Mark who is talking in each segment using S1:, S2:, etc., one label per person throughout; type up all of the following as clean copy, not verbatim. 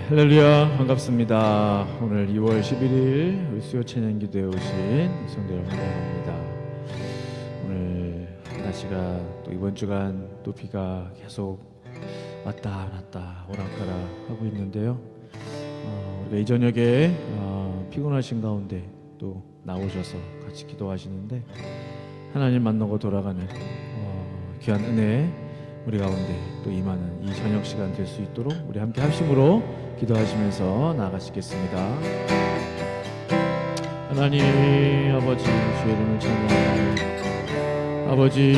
S1: 할렐루야, 반갑습니다. 오늘 2월 11일 우리 수요 찬양 기도에 오신 성도를 환영합니다. 오늘 날씨가 또 이번 주간 또 비가 계속 왔다 갔다 오락가락 하고 있는데요. 우리가 이 저녁에 피곤하신 가운데 또 나오셔서 같이 기도하시는데 하나님 만나고 돌아가는 귀한 은혜 우리 가운데 또 임하는 이 저녁 시간 될 수 있도록 우리 함께 합심으로 기도하시면서 나아가시겠습니다. 하나님 아버지 주의 이름을 찬양합니다. 아버지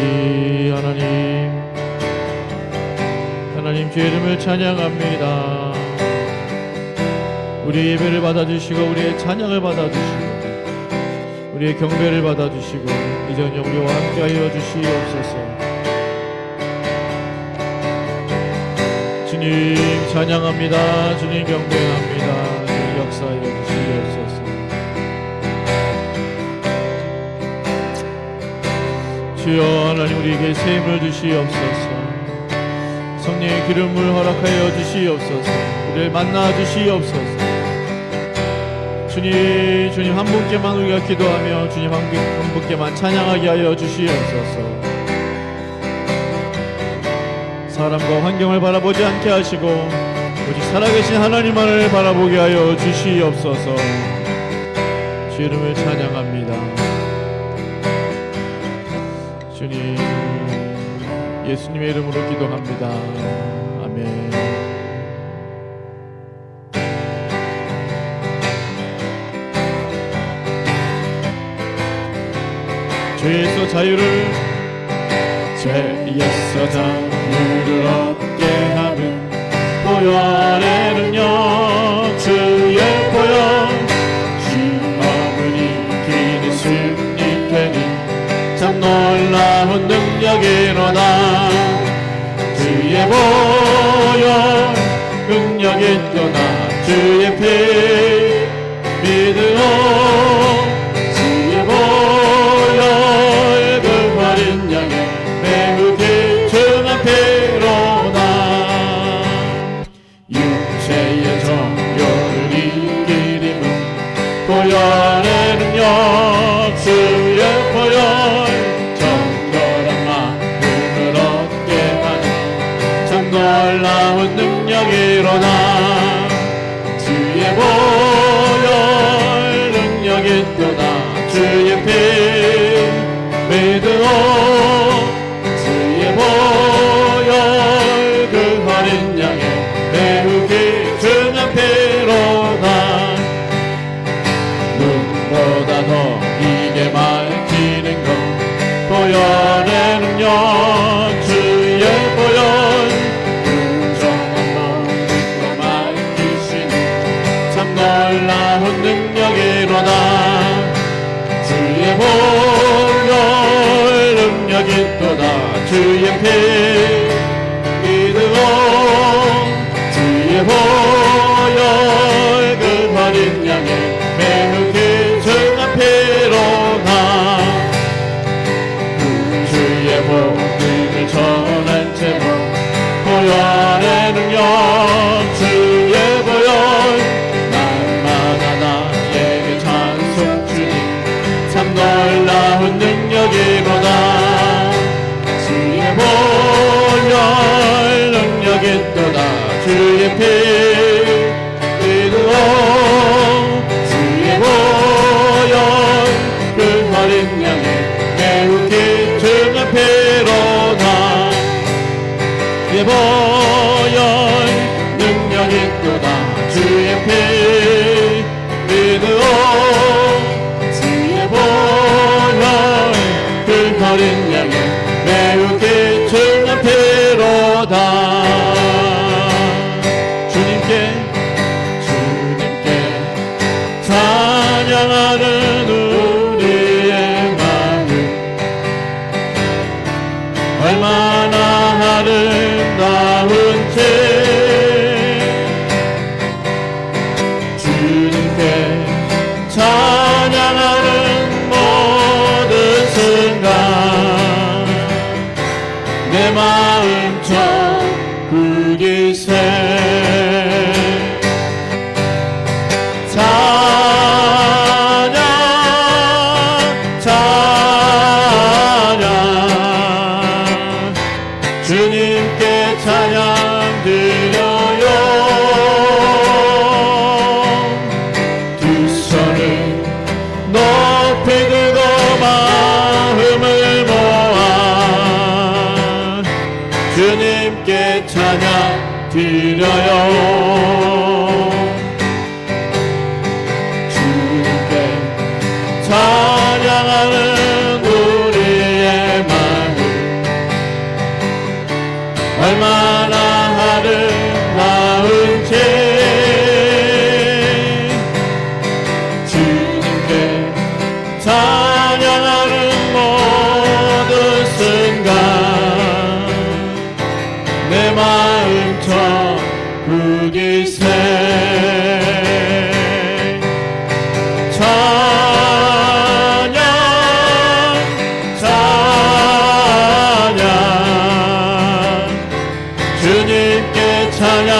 S1: 하나님 주의 이름을 찬양합니다. 우리 예배를 받아주시고 우리의 찬양을 받아주시고 우리의 경배를 받아주시고 이 저녁 우리와 함께하여 주시옵소서. 주님 찬양합니다. 주님 경배합니다. 주님 역사하여 주시옵소서. 주여 하나님 우리에게 새 힘을 주시옵소서. 성령의 기름을 허락하여 주시옵소서. 우리를 만나 주시옵소서. 주님 한 분께만 우리가 기도하며 주님 한 분께만 찬양하게 하여 주시옵소서. 사람과 환경을 바라보지 않게 하시고 오직 살아계신 하나님만을 바라보게 하여 주시옵소서. 주 이름을 찬양합니다. 주님 예수님의 이름으로 기도합니다. 아멘. 죄에서 자유를 얻게 하는 보혈의 능력 주의 보혈 시험을 이기는 승리케는 참 놀라운 능력이로다. 주의 보혈 능력이 떠나 주의 피 믿으오. 주의 보혈 그 어린 양의 매우 귀중한 피로다. 육체의 정욕을 이기림은 보혈의 능력 주의 보혈 정결한 마음을 얻게 하는 참 놀라운 능력이로다. 주의 보혈 능력이 또다 주의 피 믿으오. 주의 보혈 그 어린 양의 매우 귀중한 피로다. 눈보다 더 이게 밝히는 것 보혈의 능력 주의 보혈 긍정한 마음으로 밝히시는 참 놀라운 능력이로다. 주의 보혈 능력이 또다 주의 피 믿으오. 주의 보혈 그 어린 양의 매우 귀중한 피로다. 주의 복음을 전한 제목 보혈의 능력 주의 보혈 날마다 나에게 찬송 주님 참 놀라운 능력이로다. 주의 보혈 능력이 또다 주의 피 믿으오. 주의 보혈 그 어린 양의 매우 귀중한 피로다. 주의 보혈 능력이 또다 주의 피 믿으오. 주의 보혈 그 어린 양의 매우 귀중한 피로다. 주님께 찬양하는 우리의 마음 얼마나 아름다운지. 주님께 찬양하는 모든 순간 내 마음 천국이 새 드려요. 주께 찬양하는 우리의 마음 얼마나 아름다운지 주님께 찬양하는 모든 순간 내 마음 천국이세. 찬양 찬양 주님께 찬양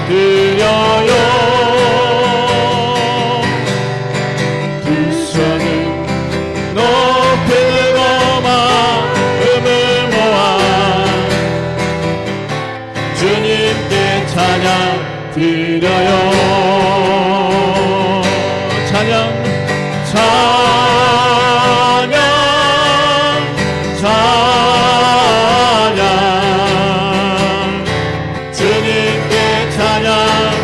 S1: 드려요. 두 손을 높이 들고 마음을 모아 주님께 찬양 드려요. 찬양 찬양 찬양 주님께 찬양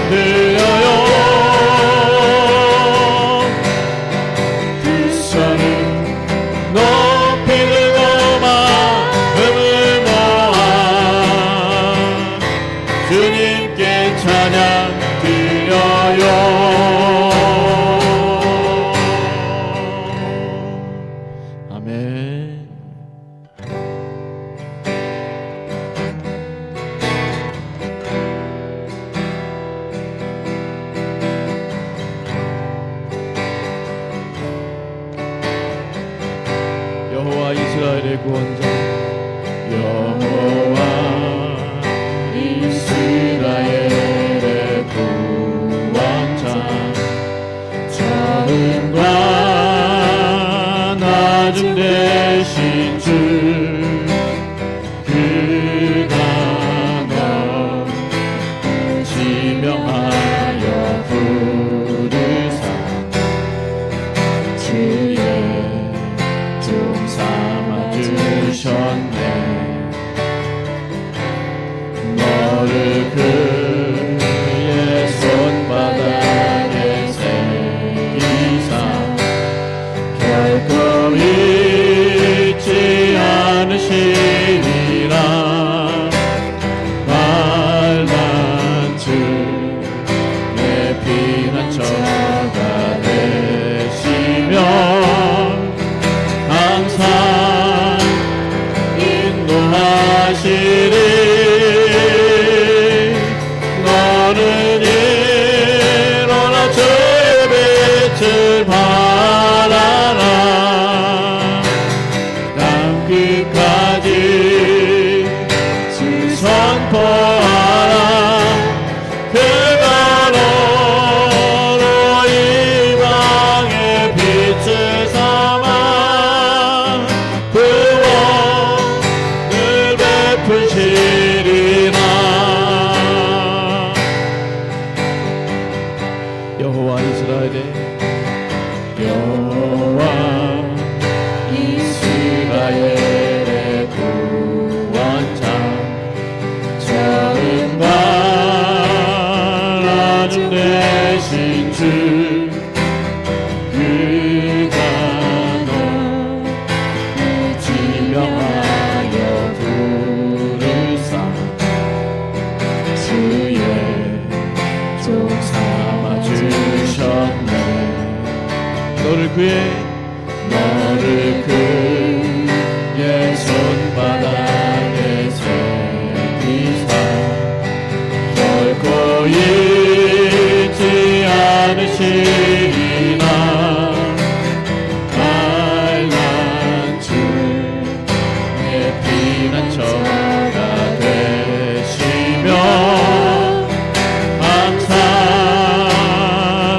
S1: 드려요. 두 손을 높이 들고 마음을 모아 주님께 찬양 드려요. 아멘. 여호와 이스라엘의 구원자 여호와 이스라엘의 구원자 전능과 낮음 되신 주 그가 너 지명하여 부르사 주의 종 삼아 주셨네. 너를 그의 손바닥에 새기사 결코 잊지 않으시리라. 말만 주의 피난처가 되시며 항상 인도하시리. 너는 일어나 주의 빛을 바라라. 땅 끝까지 주 선포하라. 그가 너로 이방의 빛을 삼아 구원을 베푸시리라. 여호와 이스라엘의 구원자 전능과 낮음 되신 주 그가 너 지명하여 부르사 주의 종 삼아 주셨네. 너를 그의 손바닥에 새기사 결코 잊지 않으시리라. 빨간 주의 피난처가 되시며 항상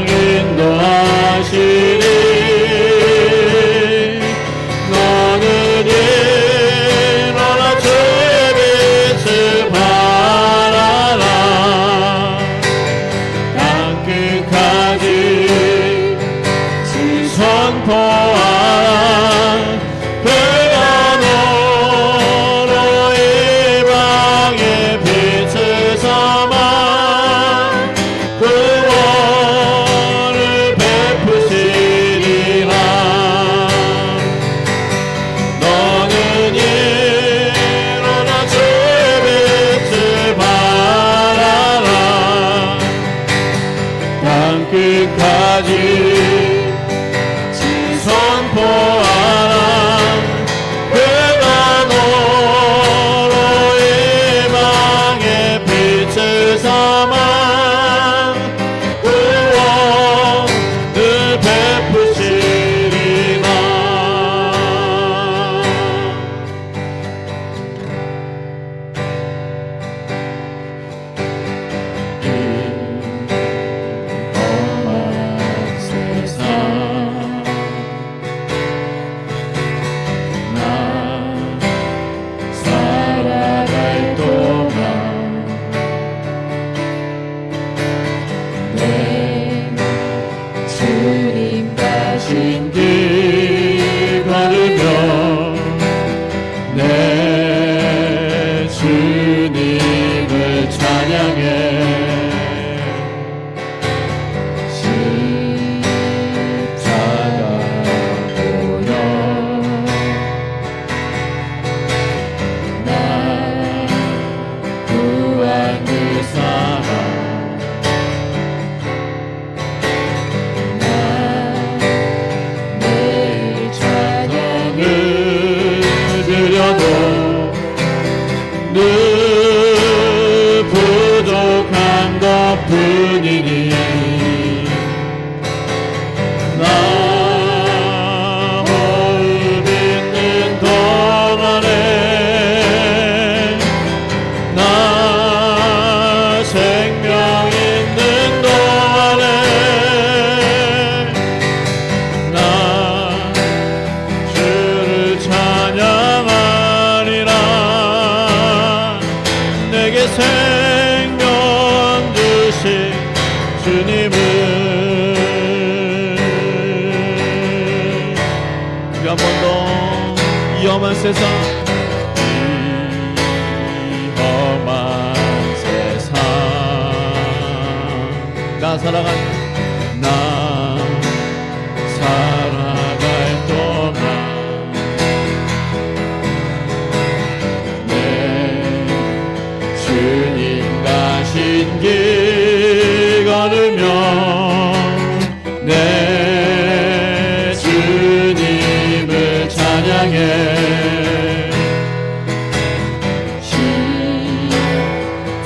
S1: 인도하시리. 너는 일어나 주의 빛을 바라라. 땅 끝까지 주신 주님을 우리 한 번 더 이 험한 세상 나 살아갈 동안 내 주님 가신 길 걸으며 내 주님을 찬양해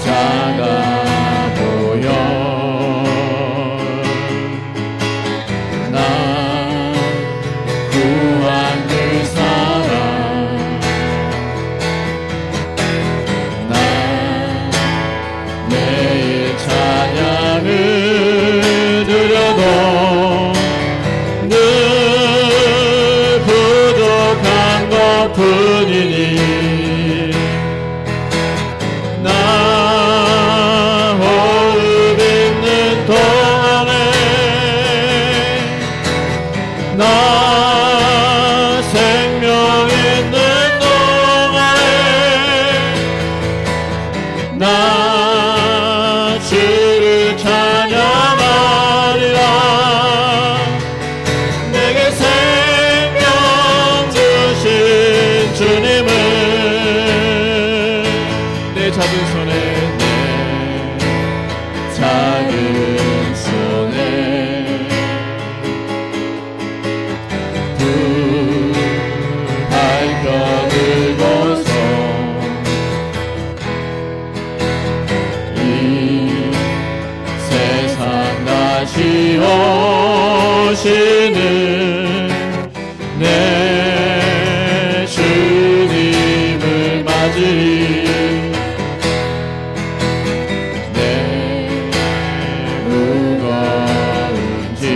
S1: 십자가 보여 뿐이니 나 호흡 있는 동안에 나 생명 있는 동안에 나 주를 찬양하리라 내게 생명 주신 주님을 내 작은 손에 내 작은 손에 불 밝혀 들고서 이 세상 다시 오시는 내 주님을 맞으리 내 무거운 짐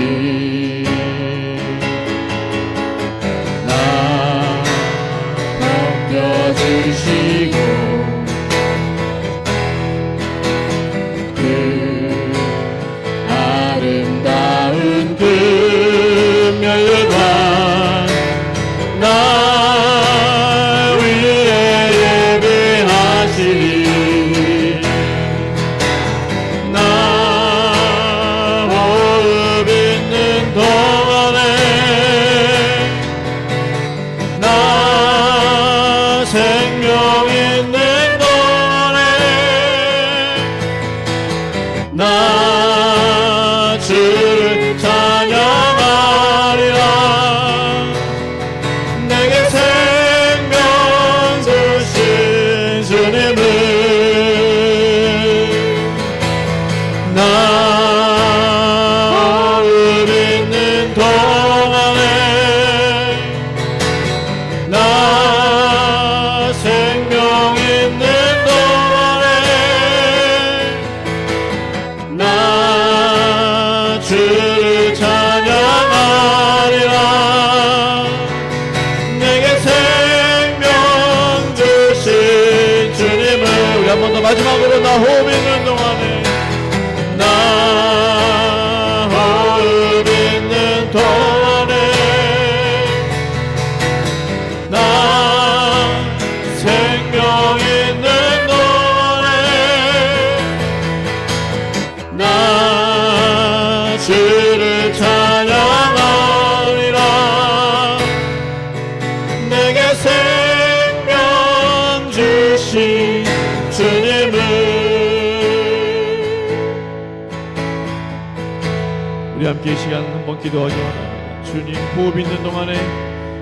S1: 나 벗겨주시고 그 아름다운 금면류관 나 생명 있는 동안에 나 주를 찬양하리라 내게 생명 주신 주님을 나 호흡 있는 동안에 나 생명 있는 동안에 나 주를 찬양하리라 내게 생명 주신 주님을 우리 한 번 더 마지막으로 나 호흡 있는 동안에 나 호흡 있는 동안에 나 생명 있는 동안에 나 주를 찬양하리라 내게 생명 주신 주님을 우리 함께 이 시간 한번 기도하기 원합니다. 주님 호흡 있는 동안에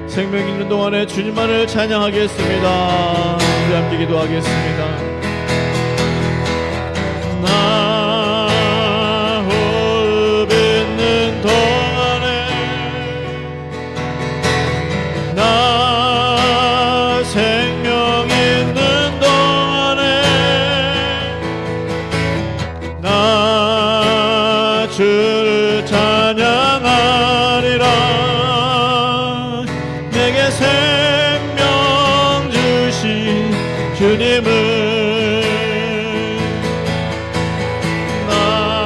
S1: 생명 있는 동안에 주님만을 찬양하겠습니다. 우리 함께 기도하겠습니다. 나 호흡 있는 동안에 나 생명 있는 동안에 나 주를 찬양하리라 내게 생명 주신 주님을 나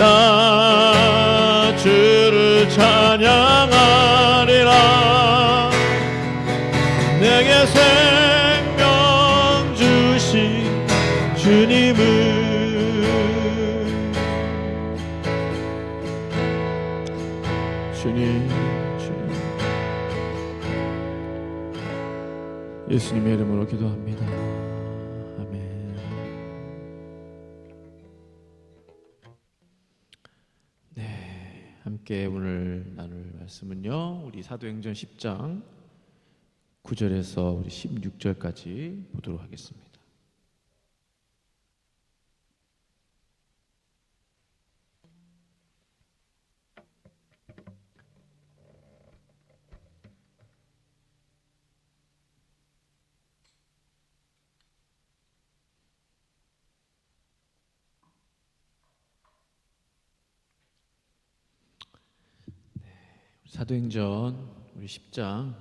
S1: 나 주를 찬양하리라. 내게 생명 주신 주님을 주님 예수님의 이름으로 기도합니다. 아멘. 네, 함께 오늘 나눌 말씀은요, 우리 사도행전 10장 9절에서 우리 16절까지 보도록 하겠습니다. 사도행전 우리 10장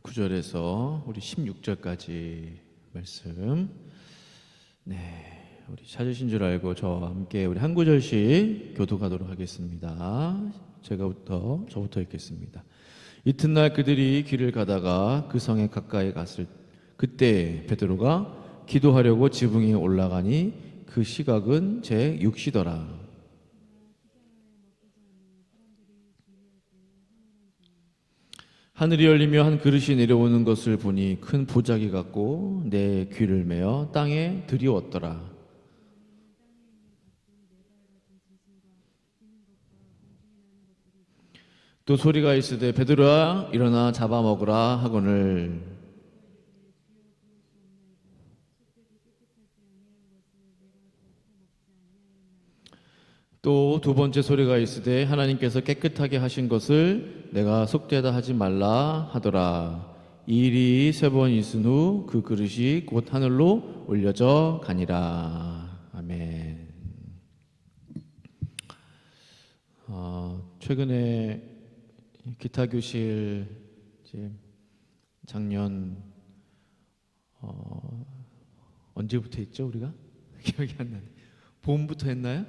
S1: 9절에서 우리 16절까지 말씀. 네, 우리 찾으신 줄 알고 저와 함께 우리 한 구절씩 교독하도록 하겠습니다. 저부터 읽겠습니다. 이튿날 그들이 길을 가다가 그 성에 가까이 갔을 그때 베드로가 기도하려고 지붕에 올라가니 그 시각은 제 6시더라. 하늘이 열리며 한 그릇이 내려오는 것을 보니 큰 보자기 같고 내 귀를 메어 땅에 들이웠더라. 또 소리가 있으되 베드로야 일어나 잡아먹으라 하거늘. 또 두 번째 소리가 있으되 하나님께서 깨끗하게 하신 것을 내가 속되다 하지 말라 하더라. 이 일이 세 번 있은 후 그 그릇이 곧 하늘로 올려져 가니라. 아멘. 최근에 기타 교실 이제 작년 언제부터 했죠 우리가? 기억이 안 나네. 봄부터 했나요?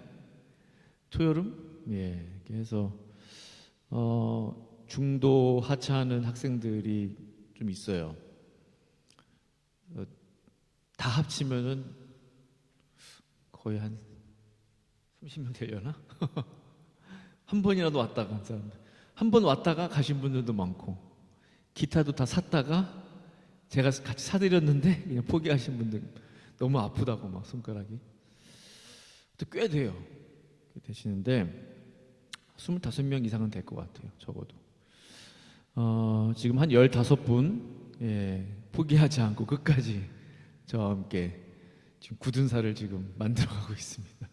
S1: 초여름? 예. 그래서 중도 하차하는 학생들이 좀 있어요. 다 합치면은 거의 한 30명 되려나? 한 번이라도 왔다가 한 번 왔다가 가신 분들도 많고, 기타도 다 샀다가 제가 같이 사드렸는데 그냥 포기하신 분들, 너무 아프다고 막 손가락이. 꽤 돼요. 되시는데 25명 이상은 될 것 같아요. 적어도 지금 한 15분 포기하지 않고 끝까지 저와 함께 지금 굳은 살을 지금 만들어가고 있습니다.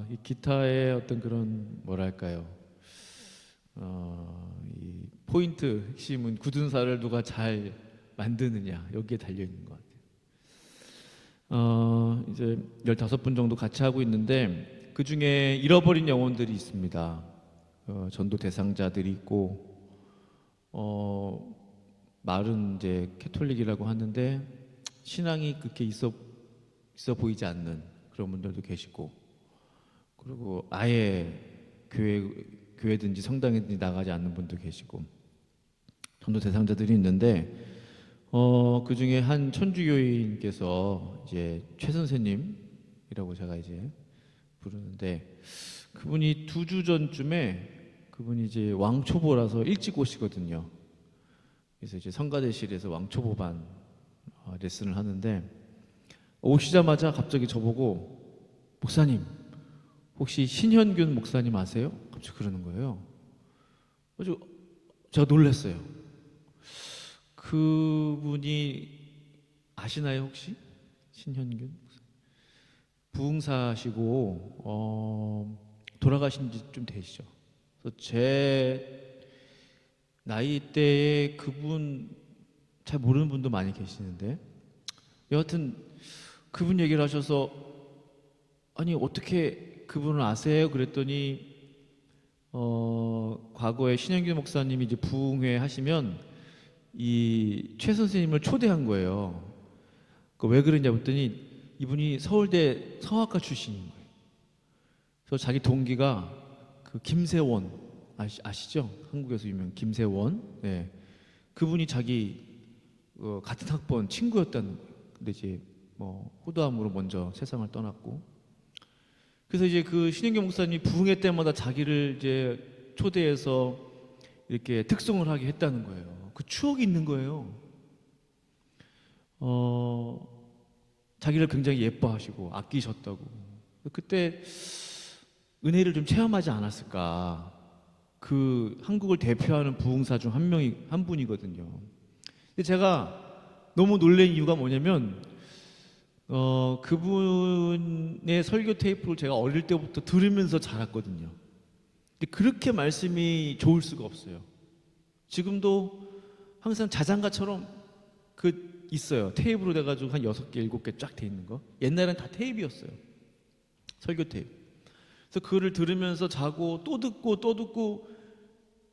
S1: 이 기타의 어떤 그런 뭐랄까요, 이 포인트 핵심은 굳은 살을 누가 잘 만드느냐, 여기에 달려 있는 것 같아요. 이제 15분 정도 같이 하고 있는데 그 중에 잃어버린 영혼들이 있습니다. 전도 대상자들이 있고, 말은 이제 캐톨릭이라고 하는데 신앙이 그렇게 있어 보이지 않는 그런 분들도 계시고, 그리고 아예 교회든지 성당이든지 나가지 않는 분도 계시고, 전도 대상자들이 있는데, 그 중에 한 천주교인께서 이제 최 선생님이라고 제가 이제 부르는데, 그분이 2주 전쯤에 그분이 이제 왕초보라서 일찍 오시거든요. 그래서 이제 성가대실에서 왕초보반 레슨을 하는데, 오시자마자 갑자기 저보고 목사님 혹시 신현균 목사님 아세요? 갑자기 그러는 거예요. 그래서 제가 놀랐어요. 그분이 아시나요 혹시? 신현균 목사님? 부흥사시고 돌아가신 지 좀 되시죠. 그래서 제 나이대에 그분 잘 모르는 분도 많이 계시는데, 여하튼 그분 얘기를 하셔서 아니 어떻게 그분을 아세요? 그랬더니 과거에 신현규 목사님이 이제 부흥회 하시면 이 최 선생님을 초대한 거예요. 왜 그러냐 했더니 이분이 서울대 성악과 출신인 거예요. 그래서 자기 동기가 그 김세원 아시죠? 한국에서 유명 김세원. 네. 그분이 자기 같은 학번 친구였다는 거예요. 근데 이제 뭐 호도함으로 먼저 세상을 떠났고, 그래서 이제 그 신인경 목사님이 부흥회 때마다 자기를 이제 초대해서 이렇게 특송을 하게 했다는 거예요. 그 추억이 있는 거예요. 자기를 굉장히 예뻐하시고 아끼셨다고. 그때 은혜를 좀 체험하지 않았을까. 그 한국을 대표하는 부흥사 중 한 분이거든요. 근데 제가 너무 놀란 이유가 뭐냐면 그분의 설교 테이프를 제가 어릴 때부터 들으면서 자랐거든요. 근데 그렇게 말씀이 좋을 수가 없어요. 지금도 항상 자장가처럼 그 있어요. 테이프로 돼가지고 한 6개, 7개 쫙 돼 있는 거. 옛날엔 다 테이프였어요. 설교 테이프. 그래서 그거를 들으면서 자고 또 듣고 또 듣고,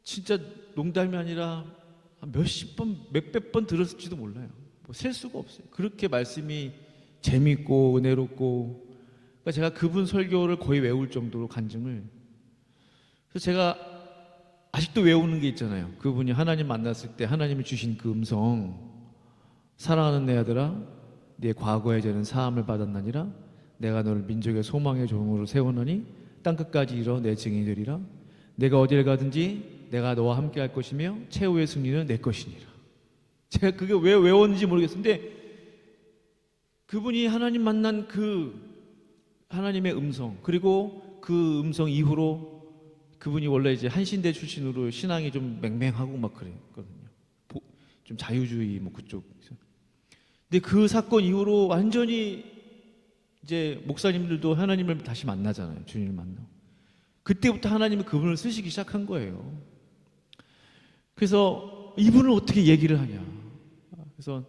S1: 진짜 농담이 아니라 몇십 번, 몇백 번 들었을지도 몰라요. 뭐 셀 수가 없어요. 그렇게 말씀이 재밌고 은혜롭고, 그러니까 제가 그분 설교를 거의 외울 정도로 간증을. 그래서 제가 아직도 외우는 게 있잖아요. 그분이 하나님 만났을 때 하나님이 주신 그 음성, 사랑하는 내 아들아, 네 과거의 죄는 사함을 받았나니라. 내가 너를 민족의 소망의 종으로 세우노니 땅끝까지 이뤄 내 증인이 되리라. 내가 어디를 가든지 내가 너와 함께 할 것이며 최후의 승리는 내 것이니라. 제가 그게 왜 외웠는지 모르겠는데, 그분이 하나님 만난 그 하나님의 음성, 그리고 그 음성 이후로 그분이 원래 이제 한신대 출신으로 신앙이 좀 맹맹하고 막 그랬거든요. 좀 자유주의 뭐 그쪽. 근데 그 사건 이후로 완전히 이제 목사님들도 하나님을 다시 만나잖아요. 주님을 만나고. 그때부터 하나님이 그분을 쓰시기 시작한 거예요. 그래서 이분을 어떻게 얘기를 하냐. 그래서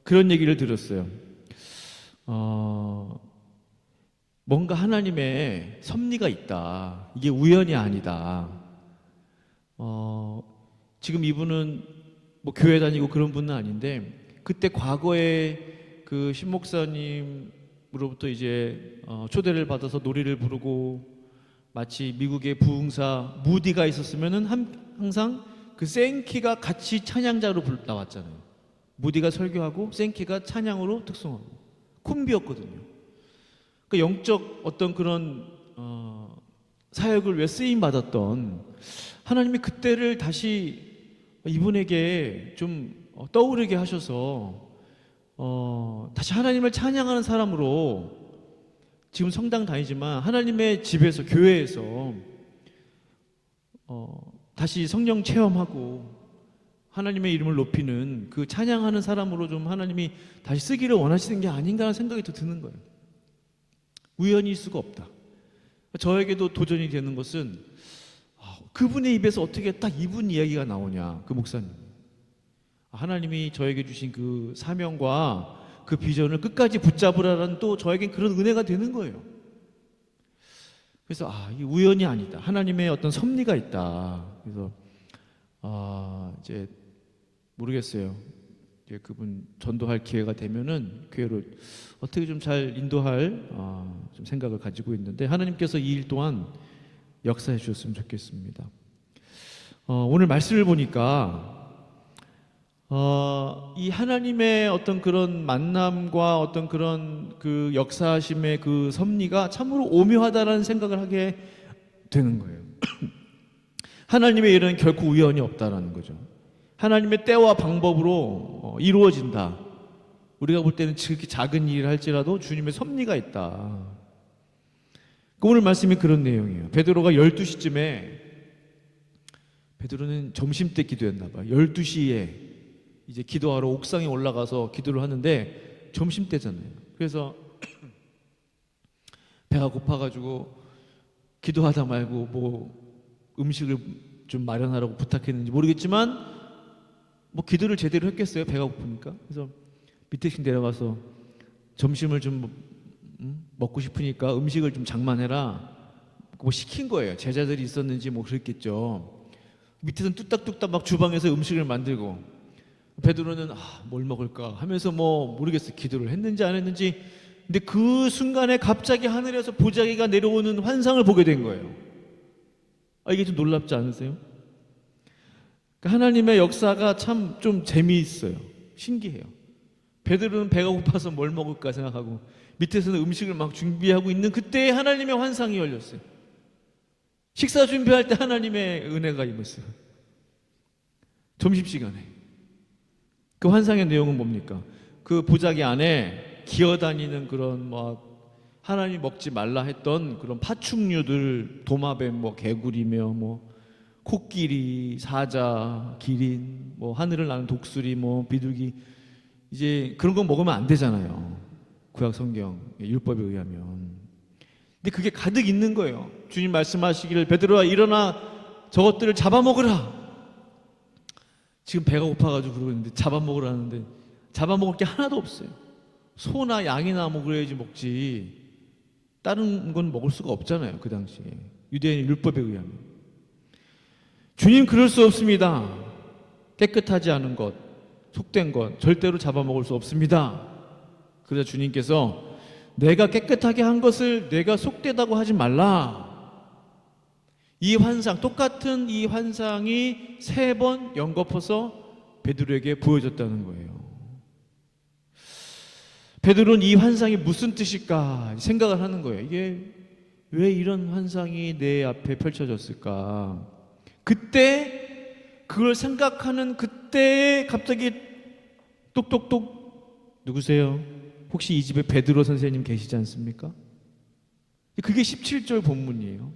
S1: 그런 얘기를 들었어요. 뭔가 하나님의 섭리가 있다. 이게 우연이 아니다. 지금 이분은 뭐 교회 다니고 그런 분은 아닌데, 그때 과거에 그 신목사님으로부터 이제 초대를 받아서 노래를 부르고, 마치 미국의 부흥사 무디가 있었으면은 항상 그 생키가 같이 찬양자로 나왔잖아요. 무디가 설교하고 생키가 찬양으로 특송하고 콤비였거든요. 그 영적 어떤 그런 사역을 왜 쓰임 받았던 하나님이 그때를 다시 이분에게 좀 떠오르게 하셔서 다시 하나님을 찬양하는 사람으로, 지금 성당 다니지만 하나님의 집에서, 교회에서 다시 성령 체험하고 하나님의 이름을 높이는 그 찬양하는 사람으로 좀 하나님이 다시 쓰기를 원하시는 게 아닌가 하는 생각이 더 드는 거예요. 우연일 수가 없다. 저에게도 도전이 되는 것은 그분의 입에서 어떻게 딱 이분 이야기가 나오냐. 그 목사님, 하나님이 저에게 주신 그 사명과 그 비전을 끝까지 붙잡으라는, 또 저에겐 그런 은혜가 되는 거예요. 그래서 이게 우연이 아니다. 하나님의 어떤 섭리가 있다. 그래서 이제 모르겠어요. 이제 그분 전도할 기회가 되면은 교회를 어떻게 좀 잘 인도할 좀 생각을 가지고 있는데, 하나님께서 이 일 또한 역사해 주셨으면 좋겠습니다. 오늘 말씀을 보니까 이 하나님의 어떤 그런 만남과 어떤 그런 그 역사하심의 그 섭리가 참으로 오묘하다라는 생각을 하게 되는 거예요. 하나님의 일은 결코 우연이 없다라는 거죠. 하나님의 때와 방법으로 이루어진다. 우리가 볼 때는 그렇게 작은 일을 할지라도 주님의 섭리가 있다. 오늘 말씀이 그런 내용이에요. 베드로가 12시쯤에, 베드로는 점심때 기도했나 봐요. 12시에 이제 기도하러 옥상에 올라가서 기도를 하는데 점심때잖아요. 그래서 배가 고파가지고 기도하다 말고 뭐 음식을 좀 마련하라고 부탁했는지 모르겠지만 뭐 기도를 제대로 했겠어요. 배가 고프니까. 그래서 밑에씩 내려가서 점심을 좀 먹고 싶으니까 음식을 좀 장만해라. 뭐 시킨 거예요. 제자들이 있었는지 뭐 그랬겠죠. 밑에서는 뚝딱뚝딱 막 주방에서 음식을 만들고, 베드로는 뭘 먹을까 하면서 뭐 모르겠어요. 기도를 했는지 안 했는지 근데 그 순간에 갑자기 하늘에서 보자기가 내려오는 환상을 보게 된 거예요. 이게 좀 놀랍지 않으세요? 그러니까 하나님의 역사가 참 좀 재미있어요. 신기해요. 베드로는 배가 고파서 뭘 먹을까 생각하고 밑에서는 음식을 막 준비하고 있는 그때에 하나님의 환상이 열렸어요. 식사 준비할 때 하나님의 은혜가 임했어요. 점심시간에. 그 환상의 내용은 뭡니까? 그 보자기 안에 기어다니는 그런 하나님 먹지 말라 했던 그런 파충류들, 도마뱀, 개구리며 코끼리, 사자, 기린, 하늘을 나는 독수리, 비둘기, 이제 그런 거 먹으면 안 되잖아요. 구약 성경 율법에 의하면. 근데 그게 가득 있는 거예요. 주님 말씀하시기를 베드로야 일어나 저것들을 잡아먹으라. 지금 배가 고파가지고 그러고 있는데 잡아먹으라는데 잡아먹을 게 하나도 없어요. 소나 양이나 그래야지 먹지. 다른 건 먹을 수가 없잖아요. 그 당시에 유대인 율법에 의하면. 주님 그럴 수 없습니다. 깨끗하지 않은 것, 속된 것 절대로 잡아먹을 수 없습니다. 그래서 주님께서 내가 깨끗하게 한 것을 내가 속되다고 하지 말라. 이 환상, 똑같은 이 환상이 3번 연거푸서 베드로에게 보여졌다는 거예요. 베드로는 이 환상이 무슨 뜻일까 생각을 하는 거예요. 이게 왜 이런 환상이 내 앞에 펼쳐졌을까? 그때 그걸 생각하는 그때에 갑자기 똑똑똑 누구세요? 혹시 이 집에 베드로 선생님 계시지 않습니까? 그게 17절 본문이에요.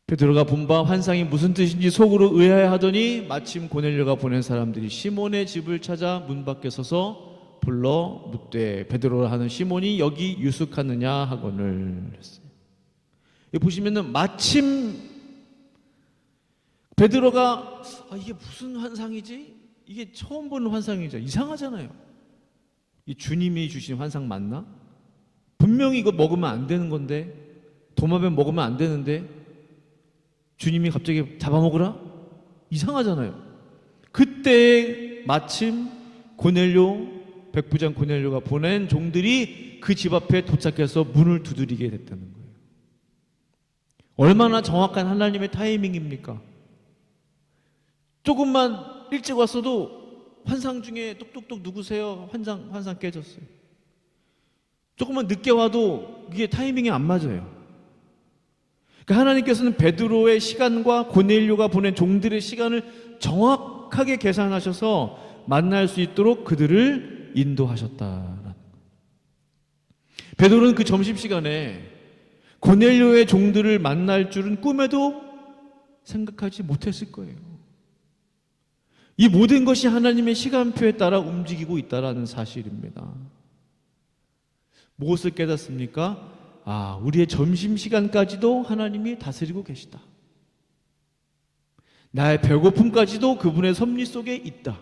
S1: 베드로가 본 바 환상이 무슨 뜻인지 속으로 의아해하더니 마침 고넬료가 보낸 사람들이 시몬의 집을 찾아 문 밖에 서서 불러 묻되 베드로라 하는 시몬이 여기 유숙하느냐 하거늘 했어요. 여기 보시면은 마침 베드로가 이게 무슨 환상이지? 이게 처음 보는 환상이죠. 이상하잖아요. 이 주님이 주신 환상 맞나? 분명히 이거 먹으면 안 되는 건데, 도마뱀 먹으면 안 되는데 주님이 갑자기 잡아먹으라? 이상하잖아요. 그때 마침 고넬료, 백부장 고넬료가 보낸 종들이 그 집 앞에 도착해서 문을 두드리게 됐다는 거예요. 얼마나 정확한 하나님의 타이밍입니까? 조금만 일찍 왔어도 환상 중에 똑똑똑 누구세요? 환상 깨졌어요. 조금만 늦게 와도 이게 타이밍이 안 맞아요. 그러니까 하나님께서는 베드로의 시간과 고넬료가 보낸 종들의 시간을 정확하게 계산하셔서 만날 수 있도록 그들을 인도하셨다라는 거예요. 베드로는 그 점심시간에 고넬료의 종들을 만날 줄은 꿈에도 생각하지 못했을 거예요. 이 모든 것이 하나님의 시간표에 따라 움직이고 있다는 사실입니다. 무엇을 깨닫습니까? 우리의 점심시간까지도 하나님이 다스리고 계시다. 나의 배고픔까지도 그분의 섭리 속에 있다.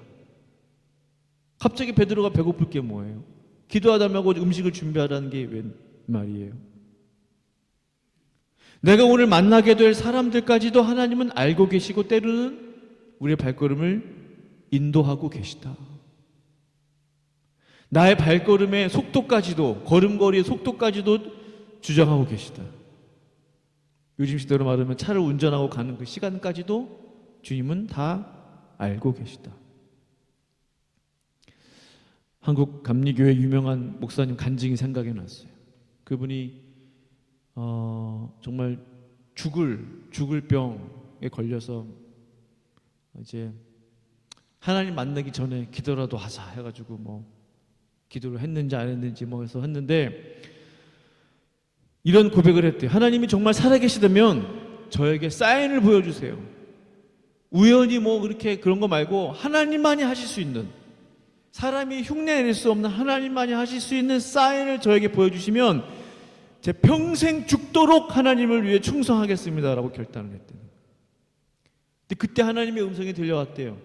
S1: 갑자기 베드로가 배고플 게 뭐예요? 기도하다 말고 음식을 준비하라는 게 웬 말이에요? 내가 오늘 만나게 될 사람들까지도 하나님은 알고 계시고 때로는 우리의 발걸음을 인도하고 계시다. 나의 발걸음의 속도까지도, 걸음걸이의 속도까지도 주장하고 계시다. 요즘 시대로 말하면 차를 운전하고 가는 그 시간까지도 주님은 다 알고 계시다. 한국 감리교회 유명한 목사님 간증이 생각이 났어요. 그분이 정말 죽을 병에 걸려서 이제 하나님 만나기 전에 기도라도 하자 해가지고 기도를 했는지 안 했는지 해서 했는데 이런 고백을 했대요. 하나님이 정말 살아계시다면 저에게 사인을 보여주세요. 우연히 그렇게 그런 거 말고 하나님만이 하실 수 있는, 사람이 흉내낼 수 없는 하나님만이 하실 수 있는 사인을 저에게 보여주시면 제 평생 죽도록 하나님을 위해 충성하겠습니다 라고 결단을 했대요. 근데 그때 하나님의 음성이 들려왔대요.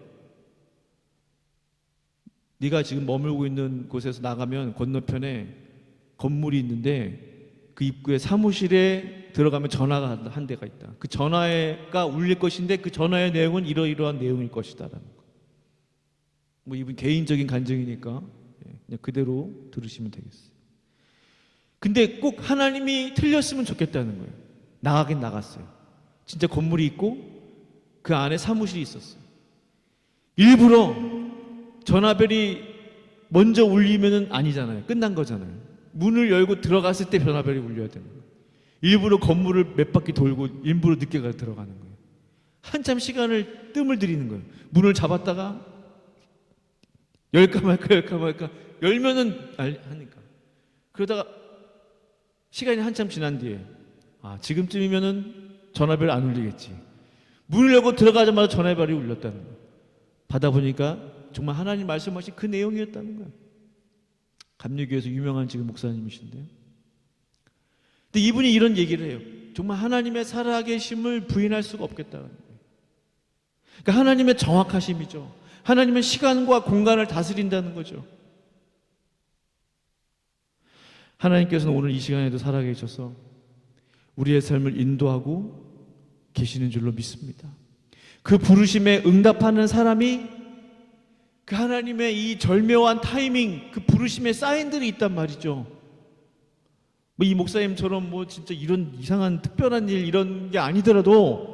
S1: 네가 지금 머물고 있는 곳에서 나가면 건너편에 건물이 있는데 그 입구에 사무실에 들어가면 전화가 한 대가 있다. 그 전화가 울릴 것인데 그 전화의 내용은 이러이러한 내용일 것이다 라는 거. 뭐 이분 개인적인 간증이니까 그냥 그대로 들으시면 되겠어요. 근데 꼭 하나님이 틀렸으면 좋겠다는 거예요. 나가긴 나갔어요. 진짜 건물이 있고 그 안에 사무실이 있었어요. 일부러 전화벨이 먼저 울리면은 아니잖아요. 끝난 거잖아요. 문을 열고 들어갔을 때 전화벨이 울려야 되는 거예요. 일부러 건물을 몇 바퀴 돌고 일부러 늦게 들어가는 거예요. 한참 시간을 뜸을 들이는 거예요. 문을 잡았다가 열까 말까 열면은 하니까. 그러다가 시간이 한참 지난 뒤에 지금쯤이면은 전화벨 안 울리겠지. 문을 열고 들어가자마자 전화벨이 울렸다는 거예요. 받아보니까 정말 하나님 말씀하신 그 내용이었다는 거예요. 감리교에서 유명한 지금 목사님이신데요. 근데 이분이 이런 얘기를 해요. 정말 하나님의 살아계심을 부인할 수가 없겠다는 거예요. 그러니까 하나님의 정확하심이죠. 하나님은 시간과 공간을 다스린다는 거죠. 하나님께서는 오늘 이 시간에도 살아계셔서 우리의 삶을 인도하고 계시는 줄로 믿습니다. 그 부르심에 응답하는 사람이 그 하나님의 이 절묘한 타이밍, 그 부르심의 사인들이 있단 말이죠. 뭐 이 목사님처럼 뭐 진짜 이런 이상한 특별한 일 이런 게 아니더라도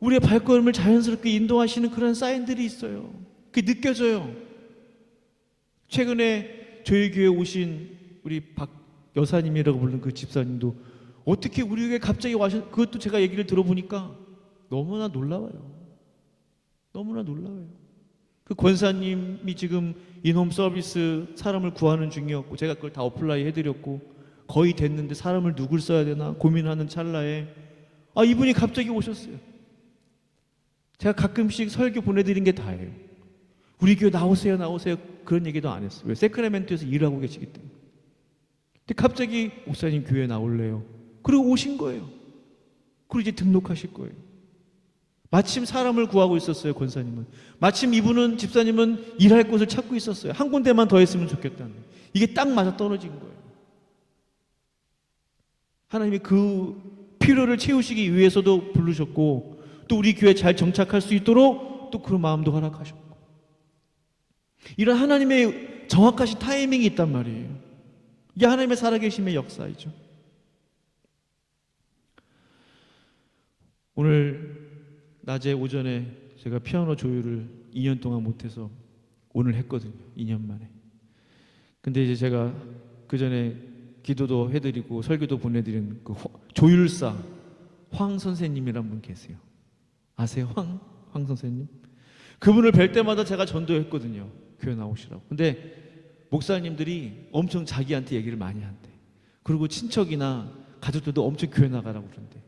S1: 우리의 발걸음을 자연스럽게 인도하시는 그런 사인들이 있어요. 그게 느껴져요. 최근에 저희 교회에 오신 우리 박 여사님이라고 부르는 그 집사님도 어떻게 우리에게 갑자기 와서 그것도 제가 얘기를 들어보니까 너무나 놀라워요. 너무나 놀라워요. 그 권사님이 지금 인홈 서비스 사람을 구하는 중이었고 제가 그걸 다 어플라이 해드렸고 거의 됐는데 사람을 누굴 써야 되나 고민하는 찰나에 이분이 갑자기 오셨어요. 제가 가끔씩 설교 보내드린 게 다예요. 우리 교회 나오세요 그런 얘기도 안 했어요. 왜? 세크라멘토에서 일하고 계시기 때문에. 근데 갑자기 목사님 교회 나올래요. 그리고 오신 거예요. 그리고 이제 등록하실 거예요. 마침 사람을 구하고 있었어요. 권사님은. 마침 이분은 집사님은 일할 곳을 찾고 있었어요. 한 군데만 더 했으면 좋겠다는. 이게 딱 맞아 떨어진 거예요. 하나님이 그 필요를 채우시기 위해서도 부르셨고 또 우리 교회에 잘 정착할 수 있도록 또 그런 마음도 허락하셨고 이런 하나님의 정확하신 타이밍이 있단 말이에요. 이게 하나님의 살아계심의 역사이죠. 오늘 낮에 오전에 제가 피아노 조율을 2년 동안 못해서 오늘 했거든요. 2년 만에. 근데 이제 제가 그 전에 기도도 해드리고 설교도 보내드린 그 조율사 황 선생님이란 분 계세요. 아세요? 황 선생님? 그분을 뵐 때마다 제가 전도했거든요. 교회 나오시라고. 근데 목사님들이 엄청 자기한테 얘기를 많이 한대. 그리고 친척이나 가족들도 엄청 교회 나가라고 그런대.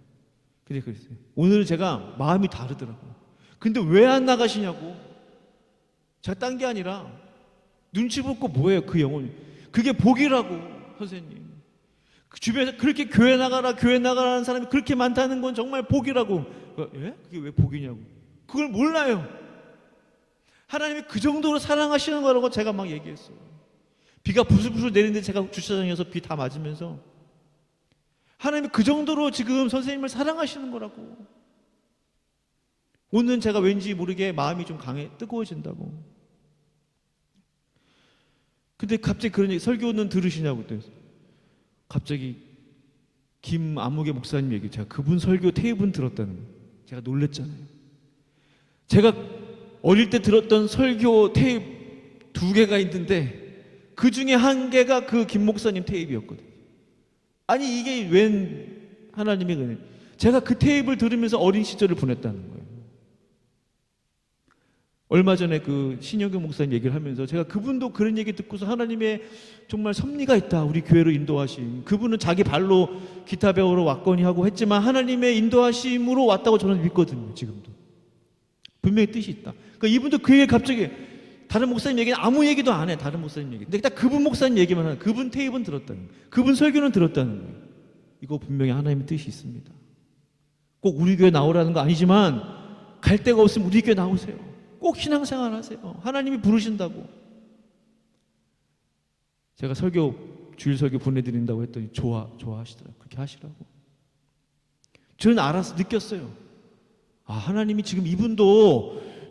S1: 근데 그랬어요. 오늘은 제가 마음이 다르더라고요. 근데 왜 안 나가시냐고. 제가 딴 게 아니라 눈치 볼 거 뭐예요 그 영혼이. 그게 복이라고. 선생님 그 주변에서 그렇게 교회 나가라는 사람이 그렇게 많다는 건 정말 복이라고. 예? 그게 왜 복이냐고. 그걸 몰라요. 하나님이 그 정도로 사랑하시는 거라고 제가 막 얘기했어요. 비가 부슬부슬 내리는데 제가 주차장에서 비 다 맞으면서 하나님이 그 정도로 지금 선생님을 사랑하시는 거라고. 오늘은 제가 왠지 모르게 마음이 좀 뜨거워진다고. 근데 갑자기 그런 얘기, 설교는 들으시냐고 그랬어요. 갑자기 김아무개 목사님 얘기, 제가 그분 설교 테이프는 들었다는 거예요. 제가 놀랬잖아요. 제가 어릴 때 들었던 설교 테이프 2개가 있는데 그 중에 1개가 그 김 목사님 테이프였거든요. 아니 이게 웬 하나님의 은혜. 제가 그 테이프를 들으면서 어린 시절을 보냈다는 거예요. 얼마 전에 그 신영규 목사님 얘기를 하면서 제가 그분도 그런 얘기 듣고서 하나님의 정말 섭리가 있다. 우리 교회로 인도하신. 그분은 자기 발로 기타 배우러 왔거니 하고 했지만 하나님의 인도하심으로 왔다고 저는 믿거든요. 지금도. 분명히 뜻이 있다. 그러니까 이분도 그 얘기 갑자기 다른 목사님 얘기는 아무 얘기도 안 해. 다른 목사님 얘기. 근데 딱 그분 목사님 얘기만 하는. 그분 테이프는 들었다는 거예요. 그분 설교는 들었다는 거예요. 이거 분명히 하나님의 뜻이 있습니다. 꼭 우리 교회 나오라는 거 아니지만 갈 데가 없으면 우리 교회 나오세요. 꼭 신앙생활 하세요. 하나님이 부르신다고. 제가 주일 설교 보내드린다고 했더니 좋아하시더라고요. 그렇게 하시라고. 저는 느꼈어요. 하나님이 지금 이분도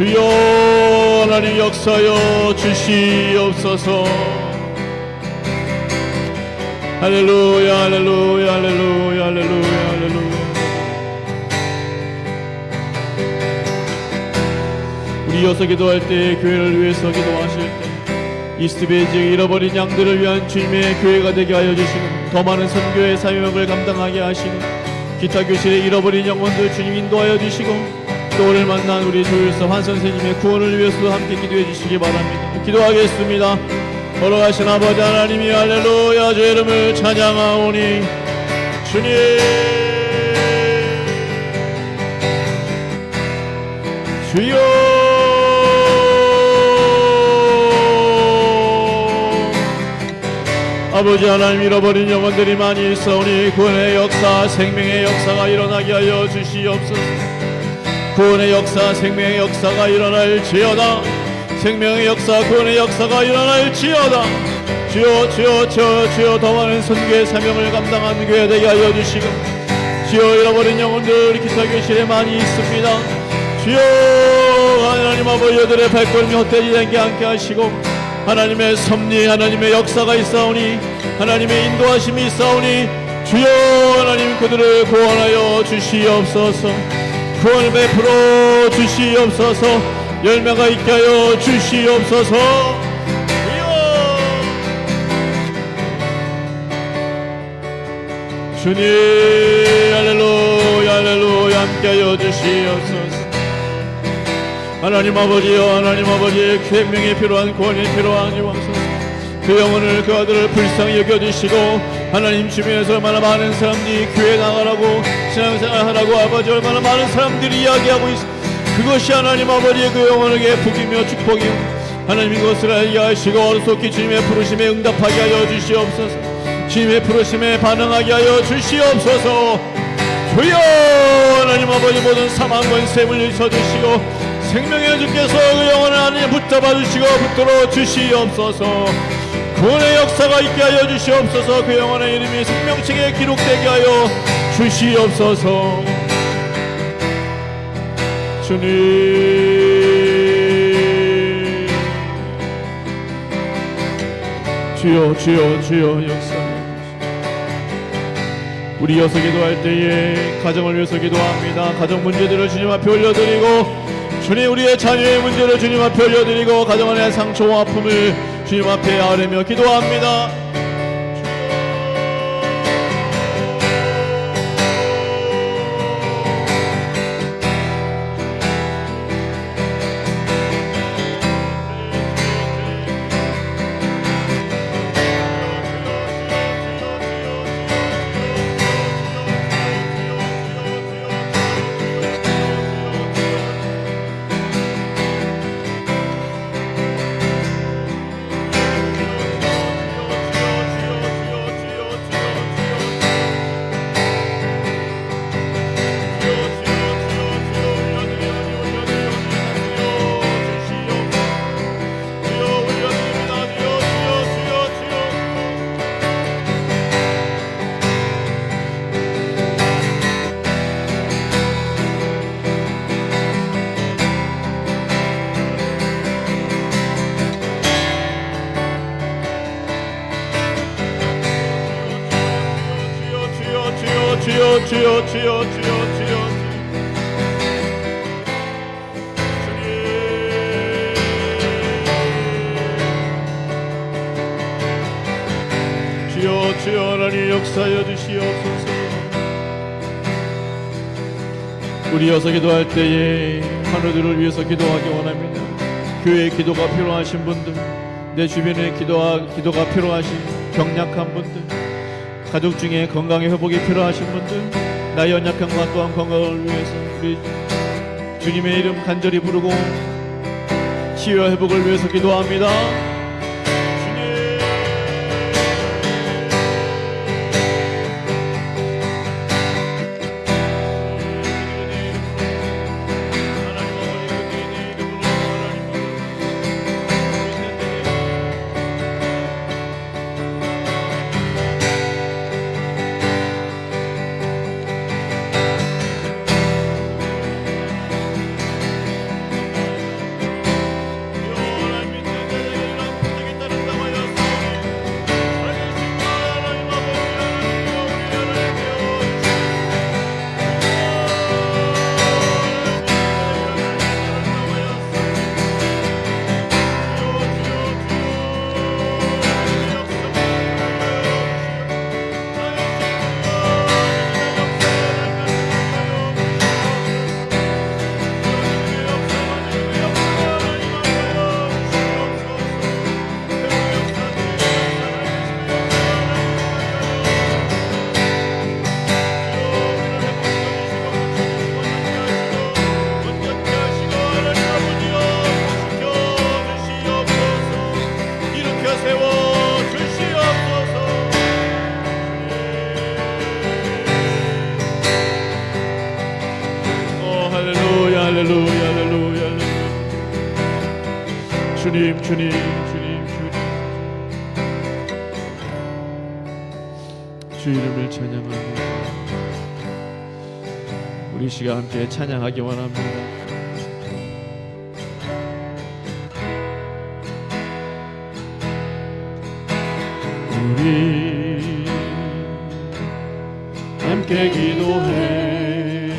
S1: 주여 하나님 역사여 주시옵소서. 할렐루야 할렐루야 할렐루야 할렐루야 할렐루야. 우리 이어서 기도할 때, 교회를 위해서 기도하실 때 이스트베이 지역에 잃어버린 양들을 위한 주님의 교회가 되게 하여 주시고, 더 많은 선교의 사명을 감당하게 하시고, 기타 교실에 잃어버린 영혼들 주님 인도하여 주시고, 또 오늘 만난 우리 조율사 환 선생님의 구원을 위해서도 함께 기도해 주시기 바랍니다. 기도하겠습니다. 걸어가신 아버지 하나님이 할렐루야 주의 이름을 찬양하오니, 주님 주여 아버지 하나님, 잃어버린 영혼들이 많이 있사오니 구원의 역사, 생명의 역사가 일어나게 하여 주시옵소서. 구원의 역사, 생명의 역사가 일어날지어다. 생명의 역사, 구원의 역사가 일어날지어다. 주여 주여 주여 더 많은 선교의 사명을 감당하는 교회 되게 하여 주시고, 주여 잃어버린 영혼들 기사교실에 많이 있습니다. 주여 하나님 아버지, 여들의 발걸음이 헛되지 않게 함께 하시고, 하나님의 섭리, 하나님의 역사가 있사오니, 하나님의 인도하심이 있사오니, 주여 하나님 그들을 구원하여 주시옵소서. 구원을 베풀어 주시옵소서. 열매가 있게 하여 주시옵소서. 주님 할렐루야 할렐루야 함께 하여 주시옵소서. 하나님 아버지여, 하나님 아버지, 그 생명이 필요한, 구원이 필요한 주옵소서. 그 영혼을, 그 아들을 불쌍히 여겨주시고, 하나님 주변에서 얼마나 많은 사람들이 교회 나가라고, 신앙생활 하라고 아버지 얼마나 많은 사람들이 이야기하고 있어. 그것이 하나님 아버지의 그 영혼에게 복이며 축복이요, 하나님 이것을 알게 하시고 어리석기 주님의 부르심에 응답하게 하여 주시옵소서. 주님의 부르심에 반응하게 하여 주시옵소서. 주여 하나님 아버지, 모든 사망 권세 물리쳐주시고, 생명의 주께서 그 영혼을 하나님 붙잡아 주시고 붙들어 주시옵소서. 구원의 역사가 있게 하여 주시옵소서. 그 영혼의 이름이 생명책에 기록되게 하여 주시옵소서. 주님 주여 주여 주여 역사하옵소서. 우리 이어서 기도할 때에 가정을 위해서 기도합니다. 가정 문제들을 주님 앞에 올려드리고, 주님 우리의 자녀의 문제를 주님 앞에 올려드리고, 가정 안의 상처와 아픔을 주님 앞에 아뢰며 기도합니다. 주여 주여 주여 주여 주여 주여 주여 하나님 역사하여 주시옵소서. 우리 이어서 기도할 때에 하늘들을 위해서 기도하기 원합니다. 교회의 기도가 필요하신 분들, 내 주변에 기도가 필요하신 병약한 분들, 가족 중에 건강의 회복이 필요하신 분들, 나의 연약함과 또한 건강을 위해서 우리 주님의 이름 간절히 부르고 치유와 회복을 위해서 기도합니다. 주님 주님 주님 주님 주 이름을 찬양합니다. 우리 시간 함께 찬양하기 원합니다. 우리 함께 기도해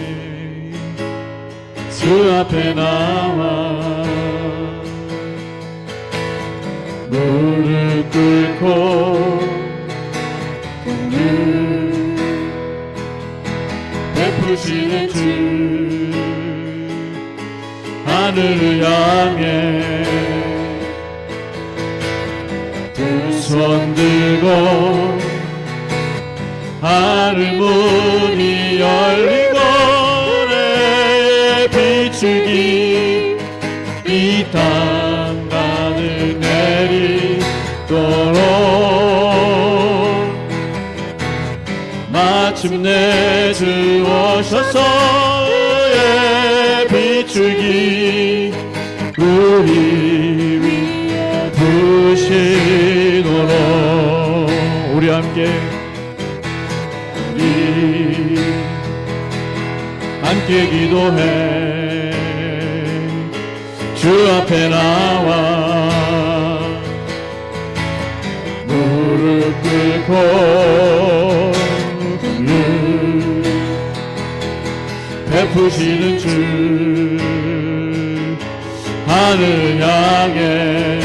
S1: 주 앞에 나와 무릎 꿇고 은혜 베푸시는 주 하늘을 향해 두 손 들고 하늘 문이 열리고 내 비추기 이 땅 가득 내리도록 마침내 주 오셔서 예 비추기 우리 위에 부시도록 우리 함께 기도해 주 앞에 나와 무릎 꿇고 베푸시는 주 하늘 향해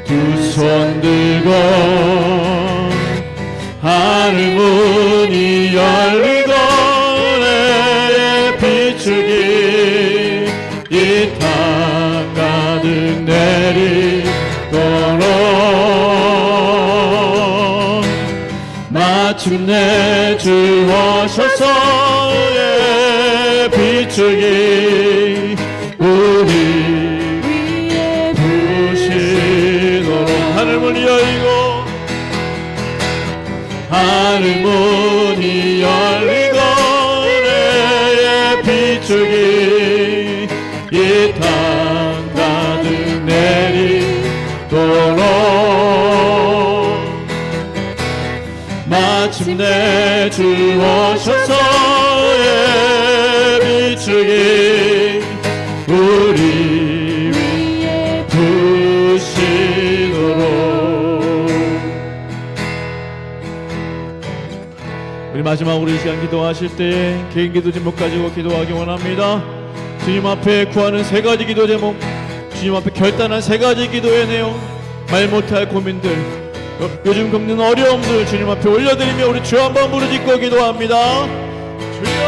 S1: 두 손 들고 하늘 문이 열리고 내 비추기 이 땅 가득 내리도록 마침내 주 오셔서 예 비추기 우리 위에 부시도록 하늘 문이 열리고 하늘 문이 열리고 내 비추기 이 땅 가득 내리도록 마침내 주 오셔서 예 비추기 우리 위에 부시도록 우리 마지막으로 이 시간 기도하실 때 개인 기도 제목 가지고 기도하기 원합니다. 주님 앞에 구하는 세 가지 기도 제목, 주님 앞에 결단한 세 가지 기도의 내용, 말 못할 고민들, 요즘 겪는 어려움들 주님 앞에 올려드리며 우리 주 한번 부르짖고 기도합니다. 주여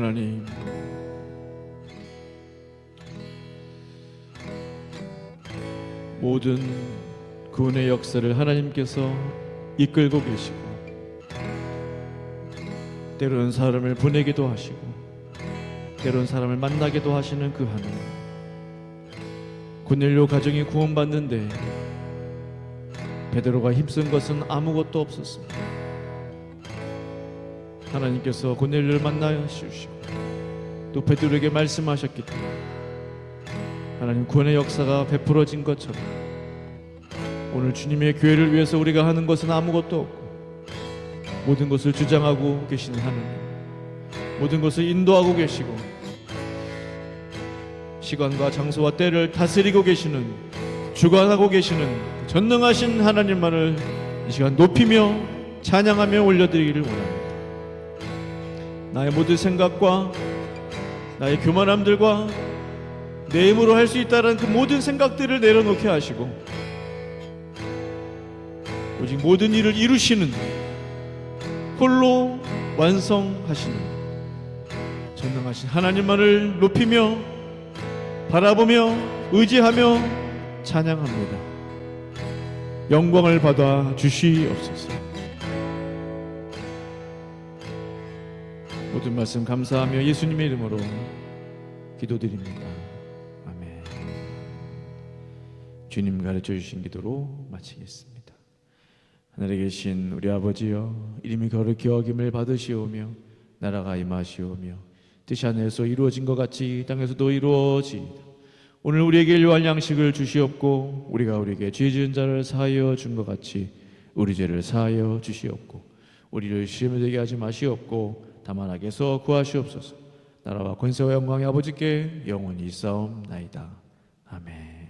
S1: 하나님, 모든 구원의 역사를 하나님께서 이끌고 계시고 때로는 사람을 보내기도 하시고 때로는 사람을 만나기도 하시는 그 하나님, 고넬료 가정이 구원받는데 베드로가 힘쓴 것은 아무것도 없었습니다. 하나님께서 고넬료를 만나 주시고 또 베드로에게 말씀하셨기 때문에 하나님 구원의 역사가 베풀어진 것처럼 오늘 주님의 교회를 위해서 우리가 하는 것은 아무것도 없고 모든 것을 주장하고 계시는 하나님, 모든 것을 인도하고 계시고 시간과 장소와 때를 다스리고 계시는, 주관하고 계시는 전능하신 하나님만을 이 시간 높이며 찬양하며 올려드리기를 원합니다. 나의 모든 생각과 나의 교만함들과 내 힘으로 할 수 있다는 그 모든 생각들을 내려놓게 하시고 오직 모든 일을 이루시는, 홀로 완성하시는 전능하신 하나님만을 높이며 바라보며 의지하며 찬양합니다. 영광을 받아 주시옵소서. 모든 말씀 감사하며 예수님의 이름으로 기도드립니다. 아멘. 주님 가르쳐 주신 기도로 마치겠습니다. 하늘에 계신 우리 아버지여, 이름이 거룩히 여김을 받으시오며 나라가 임하시오며 뜻이 하늘에서 이루어진 것 같이 땅에서도 이루어지이다. 오늘 우리에게 일용할 양식을 주시옵고 우리가 우리에게 죄 지은 자를 사하여 준 것 같이 우리 죄를 사하여 주시옵고 우리를 시험에 들게 하지 마시옵고 다만 악에서 구하시옵소서. 나라와 권세와 영광이 아버지께 영원히 있사옵나이다. 아멘.